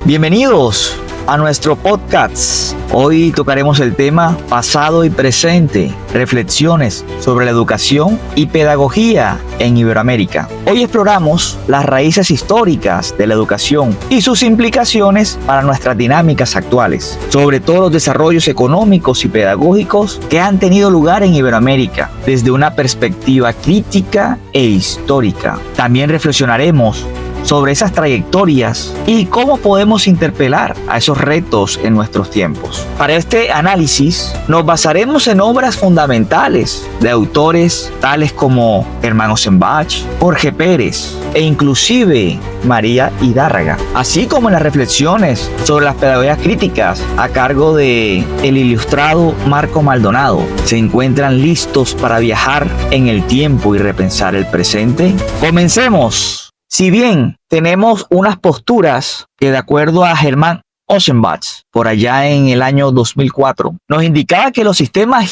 Bienvenidos a nuestro podcast. Hoy tocaremos el tema pasado y presente, reflexiones sobre la educación y pedagogía en Iberoamérica. Hoy exploramos las raíces históricas de la educación y sus implicaciones para nuestras dinámicas actuales, sobre todo los desarrollos económicos y pedagógicos que han tenido lugar en Iberoamérica desde una perspectiva crítica e histórica. También reflexionaremos sobre esas trayectorias y cómo podemos interpelar a esos retos en nuestros tiempos. Para este análisis nos basaremos en obras fundamentales de autores tales como Germán Ossenbach, Jorge Pérez e inclusive María Hidárraga, así como en las reflexiones sobre las pedagogías críticas a cargo de el ilustrado Marco Maldonado. ¿Se encuentran listos para viajar en el tiempo y repensar el presente? ¡Comencemos! Si bien tenemos unas posturas que, de acuerdo a Germán Ossenbach, por allá en el año 2004, nos indicaba que los sistemas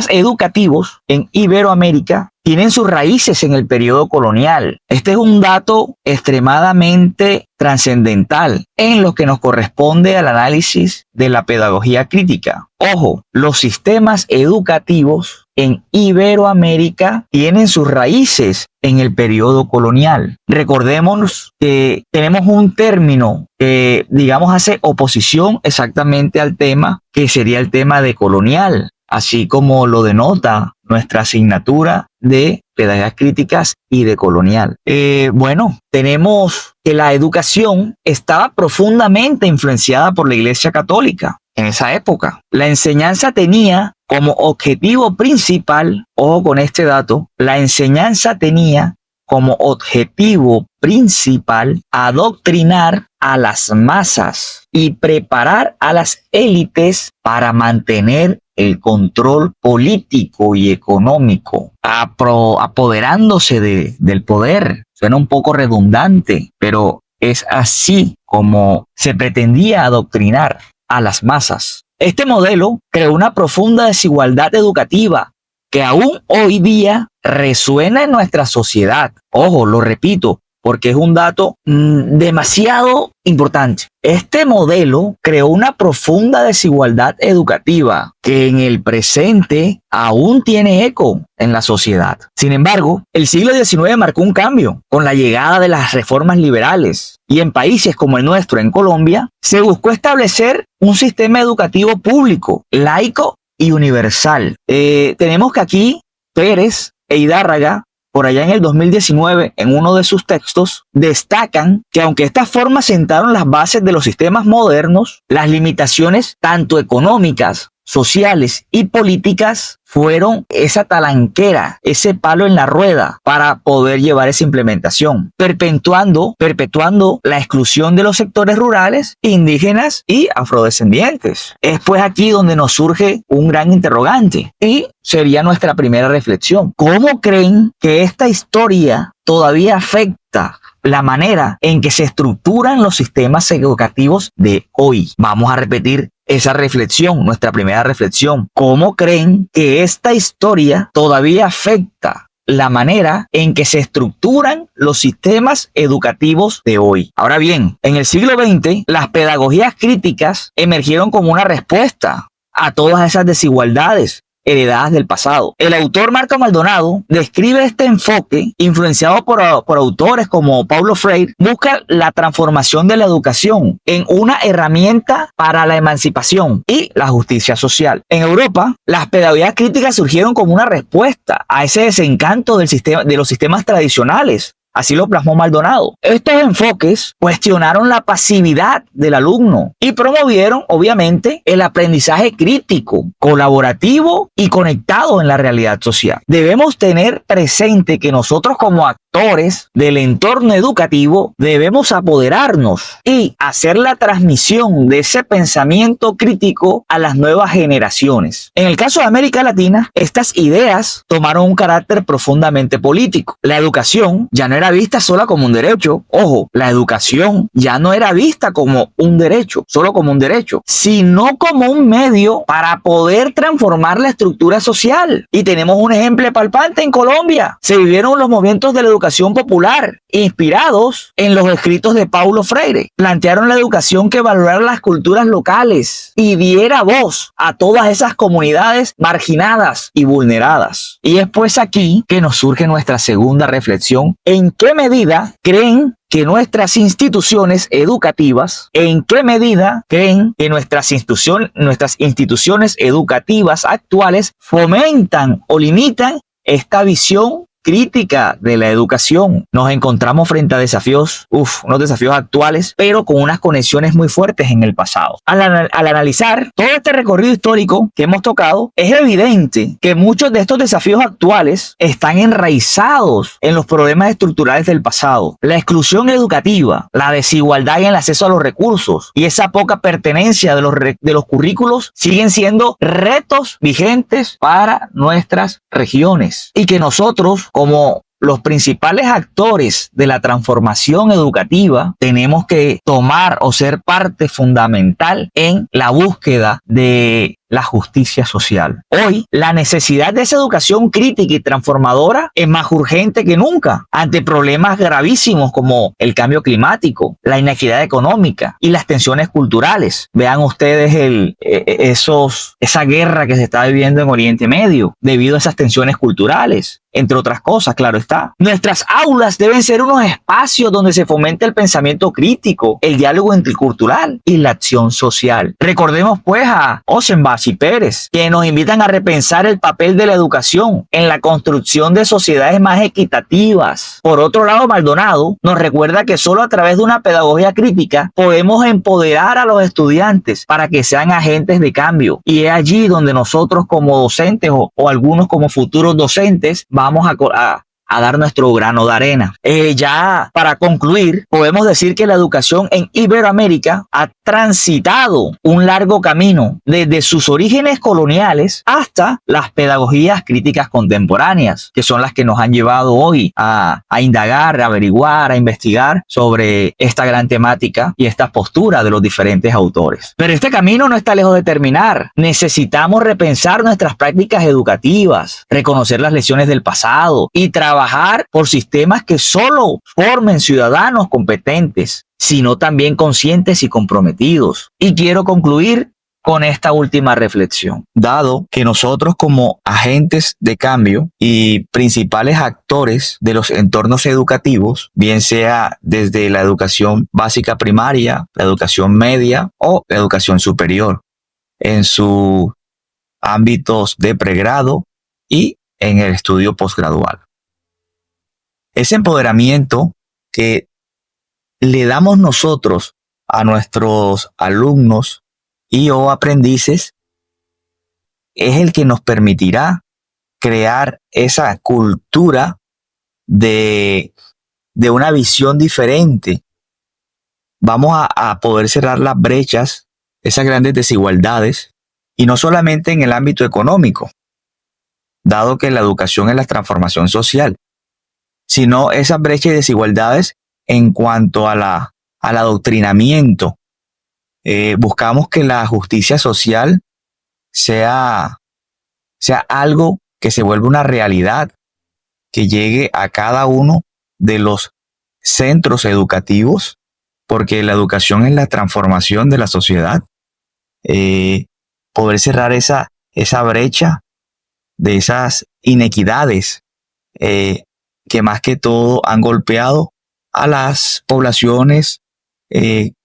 educativos en Iberoamérica tienen sus raíces en el periodo colonial. Este es un dato extremadamente trascendental en lo que nos corresponde al análisis de la pedagogía crítica. Ojo, los sistemas educativos en Iberoamérica tienen sus raíces en el periodo colonial. Recordemos que tenemos un término que, hace oposición exactamente al tema, que sería el tema de colonial, así como lo denota nuestra asignatura de pedagogías críticas y de colonial. Tenemos que la educación estaba profundamente influenciada por la Iglesia Católica en esa época. La enseñanza tenía como objetivo principal, ojo con este dato, la enseñanza tenía como objetivo principal adoctrinar a las masas y preparar a las élites para mantener el control político y económico, apoderándose del poder. Suena un poco redundante, pero es así como se pretendía adoctrinar a las masas. Este modelo creó una profunda desigualdad educativa que aún hoy día resuena en nuestra sociedad. Ojo, lo repito, porque es un dato demasiado importante. Este modelo creó una profunda desigualdad educativa que en el presente aún tiene eco en la sociedad. Sin embargo, el siglo XIX marcó un cambio con la llegada de las reformas liberales y en países como el nuestro, en Colombia, se buscó establecer un sistema educativo público, laico y universal. Tenemos que aquí Pérez e Hidárraga, por allá en el 2019, en uno de sus textos, destacan que aunque estas formas sentaron las bases de los sistemas modernos, las limitaciones tanto económicas, sociales y políticas fueron esa talanquera, ese palo en la rueda para poder llevar esa implementación, perpetuando la exclusión de los sectores rurales, indígenas y afrodescendientes. Es pues aquí donde nos surge un gran interrogante y sería nuestra primera reflexión. ¿Cómo creen que esta historia todavía afecta la manera en que se estructuran los sistemas educativos de hoy? Vamos a repetir esa reflexión, nuestra primera reflexión. ¿Cómo creen que esta historia todavía afecta la manera en que se estructuran los sistemas educativos de hoy? Ahora bien, en el siglo XX, las pedagogías críticas emergieron como una respuesta a todas esas desigualdades heredadas del pasado. El autor Marco Maldonado describe este enfoque, influenciado por autores como Paulo Freire, busca la transformación de la educación en una herramienta para la emancipación y la justicia social. En Europa, las pedagogías críticas surgieron como una respuesta a ese desencanto de los sistemas tradicionales. Así lo plasmó Maldonado. Estos enfoques cuestionaron la pasividad del alumno y promovieron, obviamente, el aprendizaje crítico, colaborativo y conectado en la realidad social. Debemos tener presente que nosotros como actores del entorno educativo debemos apoderarnos y hacer la transmisión de ese pensamiento crítico a las nuevas generaciones. En el caso de América Latina, estas ideas tomaron un carácter profundamente político. La educación ya no era vista solo como un derecho. Ojo, la educación ya no era vista como un derecho, solo como un derecho, sino como un medio para poder transformar la estructura social. Y tenemos un ejemplo palpable en Colombia. Se vivieron los movimientos de la educación educación popular, inspirados en los escritos de Paulo Freire. Plantearon la educación que valorara las culturas locales y diera voz a todas esas comunidades marginadas y vulneradas. Y es pues aquí que nos surge nuestra segunda reflexión. ¿En qué medida creen que nuestras instituciones educativas, nuestras instituciones educativas actuales fomentan o limitan esta visión crítica de la educación? Nos encontramos frente a desafíos, unos desafíos actuales, pero con unas conexiones muy fuertes en el pasado. Al analizar todo este recorrido histórico que hemos tocado, es evidente que muchos de estos desafíos actuales están enraizados en los problemas estructurales del pasado. La exclusión educativa, la desigualdad en el acceso a los recursos y esa poca pertenencia de los currículos siguen siendo retos vigentes para nuestras regiones, y que nosotros, como los principales actores de la transformación educativa, tenemos que tomar o ser parte fundamental en la búsqueda de la justicia social. Hoy, la necesidad de esa educación crítica y transformadora es más urgente que nunca ante problemas gravísimos como el cambio climático, la inequidad económica y las tensiones culturales. Vean ustedes esa guerra que se está viviendo en Oriente Medio debido a esas tensiones culturales, entre otras cosas, claro está. Nuestras aulas deben ser unos espacios donde se fomente el pensamiento crítico, el diálogo intercultural y la acción social. Recordemos pues a Osenbach y Pérez, que nos invitan a repensar el papel de la educación en la construcción de sociedades más equitativas. Por otro lado, Maldonado nos recuerda que solo a través de una pedagogía crítica podemos empoderar a los estudiantes para que sean agentes de cambio. Y es allí donde nosotros como docentes o algunos como futuros docentes vamos a dar nuestro grano de arena. Ya para concluir, podemos decir que la educación en Iberoamérica ha transitado un largo camino desde sus orígenes coloniales hasta las pedagogías críticas contemporáneas, que son las que nos han llevado hoy a indagar, a averiguar, a investigar sobre esta gran temática y esta postura de los diferentes autores. Pero este camino no está lejos de terminar. Necesitamos repensar nuestras prácticas educativas, reconocer las lecciones del pasado y trabajar por sistemas que solo formen ciudadanos competentes, sino también conscientes y comprometidos. Y quiero concluir con esta última reflexión. Dado que nosotros como agentes de cambio y principales actores de los entornos educativos, bien sea desde la educación básica primaria, la educación media o la educación superior, en sus ámbitos de pregrado y en el estudio posgradual. Ese empoderamiento que le damos nosotros a nuestros alumnos y o aprendices es el que nos permitirá crear esa cultura de una visión diferente. Vamos a poder cerrar las brechas, esas grandes desigualdades, y no solamente en el ámbito económico, dado que la educación es la transformación social, sino esas brechas y desigualdades en cuanto al adoctrinamiento. Buscamos que la justicia social sea algo que se vuelva una realidad, que llegue a cada uno de los centros educativos, porque la educación es la transformación de la sociedad. Poder cerrar esa brecha de esas inequidades que más que todo han golpeado a las poblaciones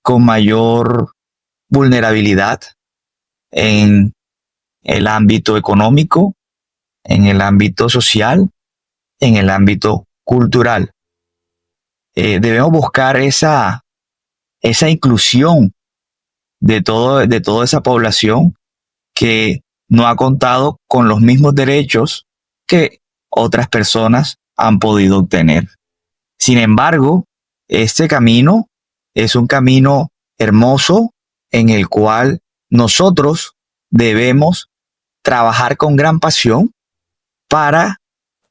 con mayor vulnerabilidad en el ámbito económico, en el ámbito social, en el ámbito cultural. Debemos buscar esa inclusión de toda esa población que no ha contado con los mismos derechos que otras personas han podido obtener. Sin embargo, este camino es un camino hermoso en el cual nosotros debemos trabajar con gran pasión para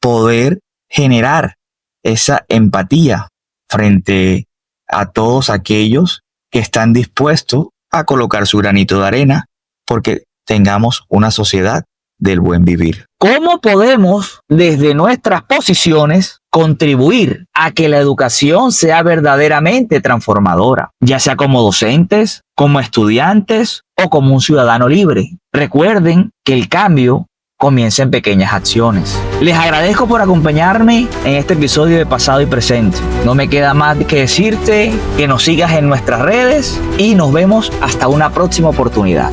poder generar esa empatía frente a todos aquellos que están dispuestos a colocar su granito de arena porque tengamos una sociedad del buen vivir. ¿Cómo podemos, desde nuestras posiciones, contribuir a que la educación sea verdaderamente transformadora, ya sea como docentes, como estudiantes o como un ciudadano libre. Recuerden que el cambio comienza en pequeñas acciones. Les agradezco por acompañarme en este episodio de Pasado y Presente. No me queda más que decirte que nos sigas en nuestras redes y nos vemos hasta una próxima oportunidad.